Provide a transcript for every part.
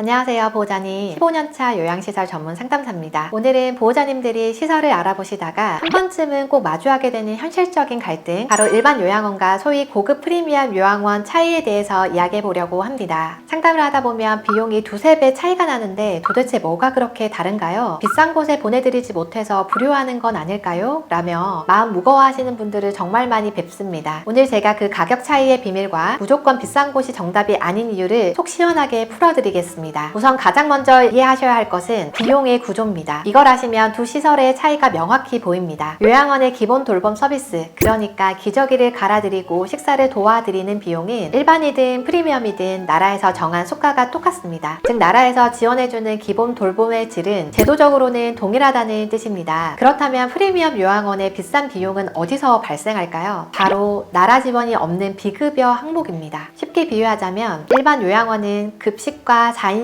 안녕하세요, 보호자님. 15년차 요양시설 전문 상담사입니다. 오늘은 보호자님들이 시설을 알아보시다가 한 번쯤은 꼭 마주하게 되는 현실적인 갈등, 바로 일반 요양원과 소위 고급 프리미엄 요양원 차이에 대해서 이야기해 보려고 합니다. 상담을 하다 보면 비용이 두세 배 차이가 나는데 도대체 뭐가 그렇게 다른가요? 비싼 곳에 보내드리지 못해서 불효하는 건 아닐까요? 라며 마음 무거워하시는 분들을 정말 많이 뵙습니다. 오늘 제가 그 가격 차이의 비밀과 무조건 비싼 곳이 정답이 아닌 이유를 속 시원하게 풀어드리겠습니다. 우선 가장 먼저 이해하셔야 할 것은 비용의 구조입니다. 이걸 아시면 두 시설의 차이가 명확히 보입니다. 요양원의 기본 돌봄 서비스, 그러니까 기저귀를 갈아드리고 식사를 도와드리는 비용은 일반이든 프리미엄이든 나라에서 정한 수가가 똑같습니다. 즉 나라에서 지원해주는 기본 돌봄의 질은 제도적으로는 동일하다는 뜻입니다. 그렇다면 프리미엄 요양원의 비싼 비용은 어디서 발생할까요? 바로 나라 지원이 없는 비급여 항목입니다. 쉽게 비유하자면 일반 요양원은 급식과 4인실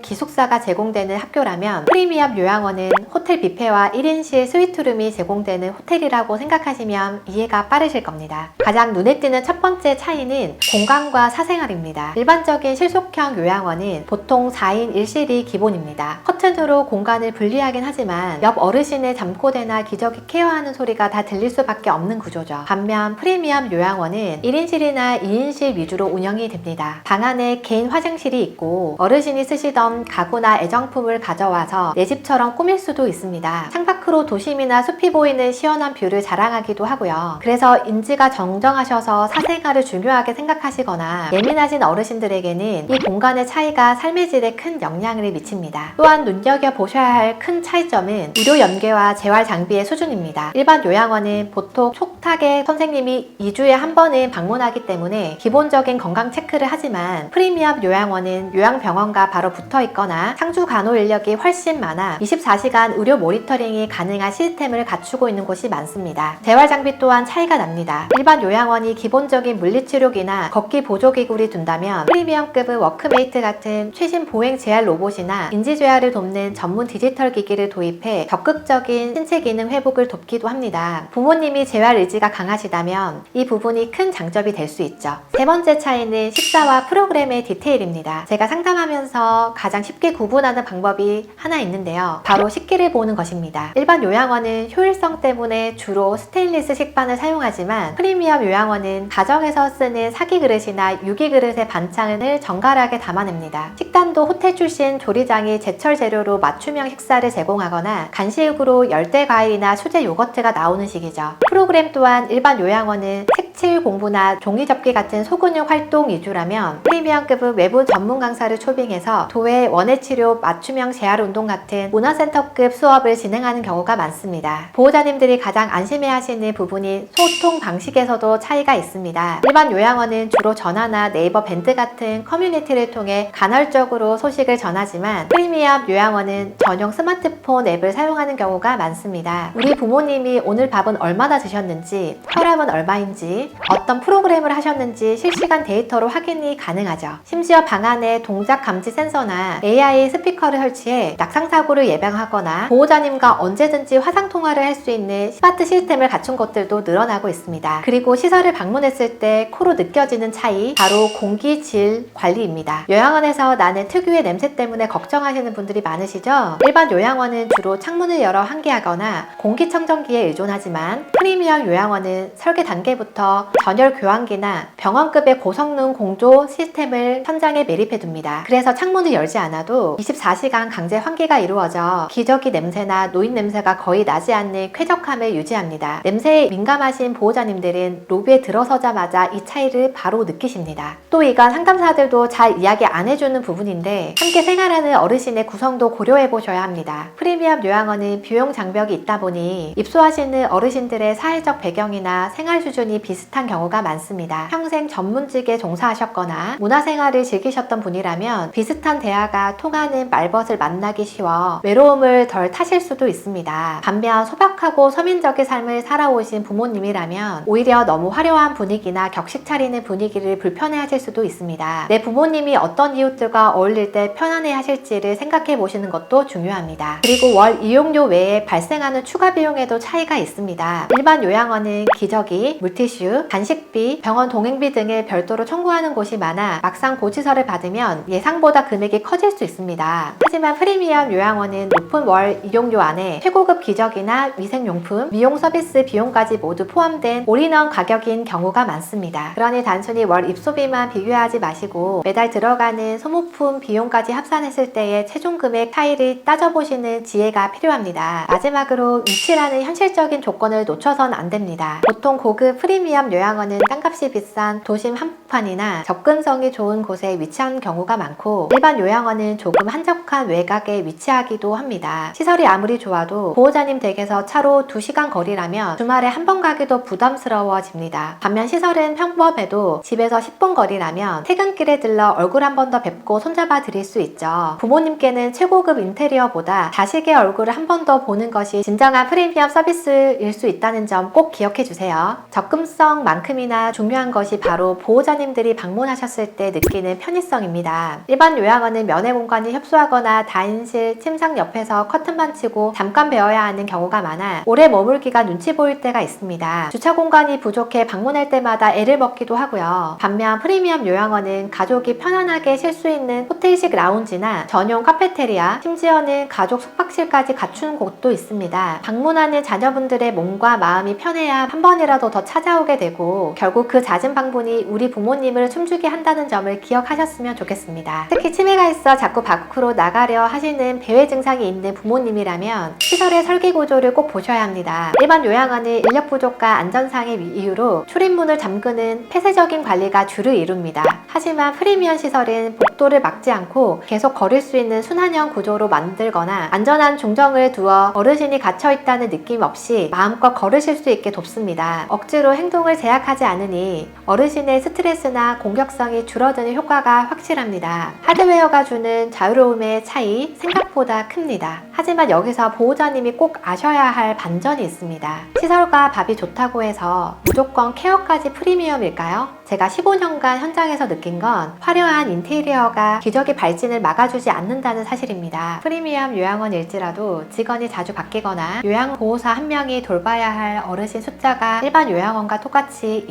기숙사가 제공되는 학교라면 프리미엄 요양원은 호텔 뷔페와 1인실 스위트룸이 제공되는 호텔이라고 생각하시면 이해가 빠르실 겁니다. 가장 눈에 띄는 첫 번째 차이는 공간과 사생활입니다. 일반적인 실속형 요양원은 보통 4인 1실이 기본입니다. 커튼으로 공간을 분리하긴 하지만 옆 어르신의 잠꼬대나 기저귀 케어하는 소리가 다 들릴 수밖에 없는 구조죠. 반면 프리미엄 요양원은 1인실이나 2인실 위주로 운영이 됩니다. 방 안에 개인 화장실이 있고 어르신이 쓰시던 가구나 애정품을 가져와서 내 집처럼 꾸밀 수도 있습니다. 창밖으로 도심이나 숲이 보이는 시원한 뷰를 자랑하기도 하고요. 그래서 인지가 정정하셔서 사생활을 중요하게 생각하시거나 예민하신 어르신들에게는 이 공간의 차이가 삶의 질에 큰 영향을 미칩니다. 또한 눈여겨보셔야 할 큰 차이점은 의료 연계와 재활 장비의 수준입니다. 일반 요양원은 보통 촉탁의 선생님이 2주에 한 번은 방문하기 때문에 기본적인 건강 체크를 하지만 프리미엄 요양원은 요양병원과 바로 붙어 있거나 상주 간호 인력이 훨씬 많아 24시간 의료 모니터링이 가능한 시스템을 갖추고 있는 곳이 많습니다. 재활 장비 또한 차이가 납니다. 일반 요양원이 기본적인 물리치료기나 걷기 보조기구를 둔다면 프리미엄급은 워크메이트 같은 최신 보행 재활 로봇이나 인지 재활을 돕는 전문 디지털 기기를 도입해 적극적인 신체 기능 회복을 돕기도 합니다. 부모님이 재활 의지가 강하시다면 이 부분이 큰 장점이 될 수 있죠. 세 번째 차이는 식사와 프로그램의 디테일입니다. 제가 상담하면서 가장 쉽게 구분하는 방법이 하나 있는데요. 바로 식기를 보는 것입니다. 일반 요양원은 효율성 때문에 주로 스테인리스 식판을 사용하지만 프리미엄 요양원은 가정에서 쓰는 사기 그릇이나 유기 그릇의 반찬을 정갈하게 담아냅니다. 식단도 호텔 출신 조리장이 제철 재료로 맞춤형 식사를 제공하거나 간식으로 열대 과일이나 수제 요거트가 나오는 식이죠. 프로그램 또한 일반 요양원은 색칠 공부나 종이 접기 같은 소근육 활동 위주라면 프리미엄급은 외부 전문 강사를 초빙해서 도회, 원해치료, 맞춤형 재활운동 같은 문화센터급 수업을 진행하는 경우가 많습니다. 보호자님들이 가장 안심해하시는 부분인 소통 방식에서도 차이가 있습니다. 일반 요양원은 주로 전화나 네이버 밴드 같은 커뮤니티를 통해 간헐적으로 소식을 전하지만 프리미엄 요양원은 전용 스마트폰 앱을 사용하는 경우가 많습니다. 우리 부모님이 오늘 밥은 얼마나 드셨는지, 혈압은 얼마인지, 어떤 프로그램을 하셨는지 실시간 데이터로 확인이 가능하죠. 심지어 방 안에 동작 감지 센서나 AI 스피커를 설치해 낙상사고를 예방하거나 보호자님과 언제든지 화상통화를 할 수 있는 스마트 시스템을 갖춘 곳들도 늘어나고 있습니다. 그리고 시설을 방문했을 때 코로 느껴지는 차이, 바로 공기질 관리입니다. 요양원에서 나는 특유의 냄새 때문에 걱정하시는 분들이 많으시죠? 일반 요양원은 주로 창문을 열어 환기하거나 공기청정기에 의존하지만 프리미엄 요양원은 설계 단계부터 전열 교환기나 병원급의 고성능 공조 시스템을 현장에 매립해둡니다. 그래서 창문을 열지 않아도 24시간 강제 환기가 이루어져 기저귀 냄새나 노인 냄새가 거의 나지 않는 쾌적함을 유지합니다. 냄새에 민감하신 보호자님들은 로비에 들어서자마자 이 차이를 바로 느끼십니다. 또 이건 상담사들도 잘 이야기 안 해주는 부분인데 함께 생활하는 어르신의 구성도 고려해보셔야 합니다. 프리미엄 요양원은 비용 장벽이 있다 보니 입소하시는 어르신들의 사회적 배경이나 생활 수준이 비슷한 경우가 많습니다. 평생 전문직에 종사하셨거나 문화생활을 즐기셨던 분이라면 비슷한 대화가 통하는 말벗을 만나기 쉬워 외로움을 덜 타실 수도 있습니다. 반면 소박하고 서민적인 삶을 살아오신 부모님이라면 오히려 너무 화려한 분위기나 격식 차리는 분위기를 불편해하실 수도 있습니다. 내 부모님이 어떤 이웃들과 어울릴 때 편안해 하실지를 생각해 보시는 것도 중요합니다. 그리고 월 이용료 외에 발생하는 추가 비용에도 차이가 있습니다. 일반 요양원은 기저귀, 물티슈, 간식비, 병원 동행비 등을 별도로 청구하는 곳이 많아 막상 고지서를 받으면 예상보다 보험료가 금액이 커질 수 있습니다. 하지만 프리미엄 요양원은 높은 월 이용료 안에 최고급 기저귀나 위생용품, 미용 서비스 비용까지 모두 포함된 올인원 가격인 경우가 많습니다. 그러니 단순히 월 입소비만 비교하지 마시고 매달 들어가는 소모품 비용까지 합산했을 때의 최종 금액 차이를 따져보시는 지혜가 필요합니다. 마지막으로 위치라는 현실적인 조건을 놓쳐선 안 됩니다. 보통 고급 프리미엄 요양원은 땅값이 비싼 도심 한복판이나 접근성이 좋은 곳에 위치한 경우가 많고, 일반 요양원은 조금 한적한 외곽에 위치하기도 합니다. 시설이 아무리 좋아도 보호자님 댁에서 차로 2시간 거리라면 주말에 한 번 가기도 부담스러워집니다. 반면 시설은 평범해도 집에서 10분 거리라면 퇴근길에 들러 얼굴 한 번 더 뵙고 손잡아 드릴 수 있죠. 부모님께는 최고급 인테리어보다 자식의 얼굴을 한 번 더 보는 것이 진정한 프리미엄 서비스일 수 있다는 점 꼭 기억해 주세요. 접근성만큼이나 중요한 것이 바로 보호자님들이 방문하셨을 때 느끼는 편의성입니다. 일반 요양원은 면회 공간이 협소하거나 다인실 침상 옆에서 커튼만 치고 잠깐 배워야 하는 경우가 많아 오래 머물기가 눈치 보일 때가 있습니다. 주차 공간이 부족해 방문할 때마다 애를 먹기도 하고요. 반면 프리미엄 요양원은 가족이 편안하게 쉴 수 있는 호텔식 라운지나 전용 카페테리아, 심지어는 가족 숙박실까지 갖춘 곳도 있습니다. 방문하는 자녀분들의 몸과 마음이 편해야 한 번이라도 더 찾아오게 되고, 결국 그 잦은 방문이 우리 부모님을 춤추게 한다는 점을 기억하셨으면 좋겠습니다. 특히 치매가 있어 자꾸 밖으로 나가려 하시는 배회 증상이 있는 부모님이라면 시설의 설계 구조를 꼭 보셔야 합니다. 일반 요양원은 인력 부족과 안전상의 이유로 출입문을 잠그는 폐쇄적인 관리가 주를 이룹니다. 하지만 프리미엄 시설은 복도를 막지 않고 계속 걸을 수 있는 순환형 구조로 만들거나 안전한 중정을 두어 어르신이 갇혀있다는 느낌 없이 마음껏 걸으실 수 있게 돕습니다. 억지로 행동을 제약하지 않으니 어르신의 스트레스나 공격성이 줄어드는 효과가 확실합니다. 하드웨어가 주는 자유로움의 차이 생각보다 큽니다. 하지만 여기서 보호자님이 꼭 아셔야 할 반전이 있습니다. 시설과 밥이 좋다고 해서 무조건 케어까지 프리미엄일까요? 제가 15년간 현장에서 느낀 건 화려한 인테리어가 기저귀 발진을 막아주지 않는다는 사실입니다. 프리미엄 요양원일지라도 직원이 자주 바뀌거나 요양보호사 한 명이 돌봐야 할 어르신 숫자가 일반 요양원과 똑같이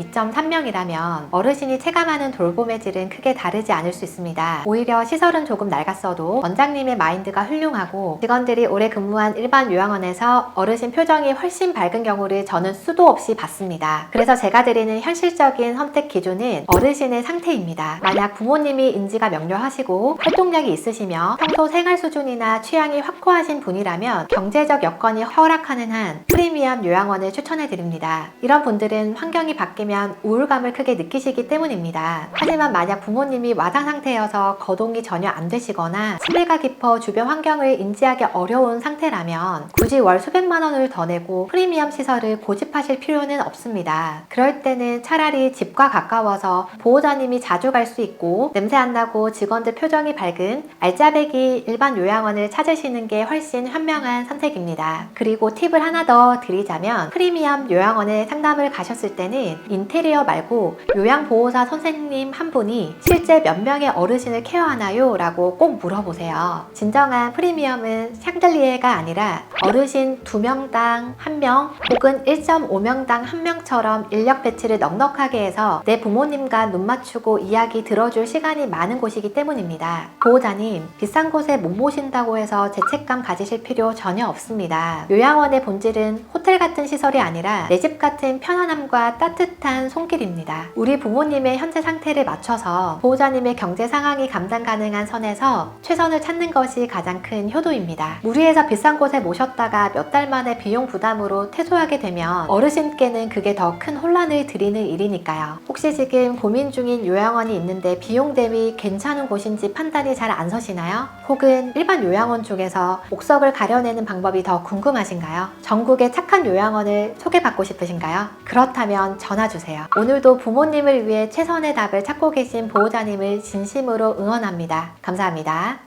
2.3명이라면 어르신이 체감하는 돌봄의 질은 크게 다르지 않을 수 있습니다. 오히려 시설은 조금 낡았어도 원장님의 마인드가 훌륭하고 직원들이 오래 근무한 일반 요양원에서 어르신 표정이 훨씬 밝은 경우를 저는 수도 없이 봤습니다. 그래서 제가 드리는 현실적인 선택 기준은 어르신의 상태입니다. 만약 부모님이 인지가 명료하시고 활동량이 있으시며 평소 생활 수준이나 취향이 확고하신 분이라면 경제적 여건이 허락하는 한 프리미엄 요양원을 추천해 드립니다. 이런 분들은 환경이 바뀌면 우울감을 크게 느끼시기 때문입니다. 하지만 만약 부모님이 와상 상태여서 거동이 전혀 안 되시거나 치매가 깊어 주변 환경을 인지하기 어려운 상태라면 굳이 월 수백만 원을 더 내고 프리미엄 시설을 고집하실 필요는 없습니다. 그럴 때는 차라리 집과 가까워서 보호자님이 자주 갈 수 있고 냄새 안 나고 직원들 표정이 밝은 알짜배기 일반 요양원을 찾으시는 게 훨씬 현명한 선택입니다. 그리고 팁을 하나 더 드리자면 프리미엄 요양원에 상담을 가셨을 때는 인테리어 말고 요양보호사 선생님 한 분이 실제 몇 명의 어르신을 케어하나요? 라고 꼭 물어보세요. 진정한 프리미엄은 샹들리에가 아니라 어르신 2명당 1명 혹은 1.5명당 1명처럼 인력 배치를 넉넉하게 해서 내 부모님과 눈 맞추고 이야기 들어줄 시간이 많은 곳이기 때문입니다. 보호자님, 비싼 곳에 못 모신다고 해서 죄책감 가지실 필요 전혀 없습니다. 요양원의 본질은 호텔 같은 시설이 아니라 내 집 같은 편안함과 따뜻한 손길입니다. 우리 부모님의 현재 상태를 맞춰서 보호자님의 경제 상황이 감당 가능한 선에서 최선을 찾는 것이 가장 큰 효도입니다. 무리해서 비싼 곳에 모셨다가 몇 달 만에 비용 부담으로 퇴소하게 되면 어르신께는 그게 더 큰 혼란을 드리는 일이니까요. 혹시 지금 고민 중인 요양원이 있는데 비용 대비 괜찮은 곳인지 판단이 잘 안 서시나요? 혹은 일반 요양원 중에서 옥석을 가려내는 방법이 더 궁금하신가요? 전국의 착한 요양원을 소개받고 싶으신가요? 그렇다면 전화주세요. 오늘도 부모님을 위해 최선의 답을 찾고 계신 보호자님을 진심으로 응원합니다. 감사합니다.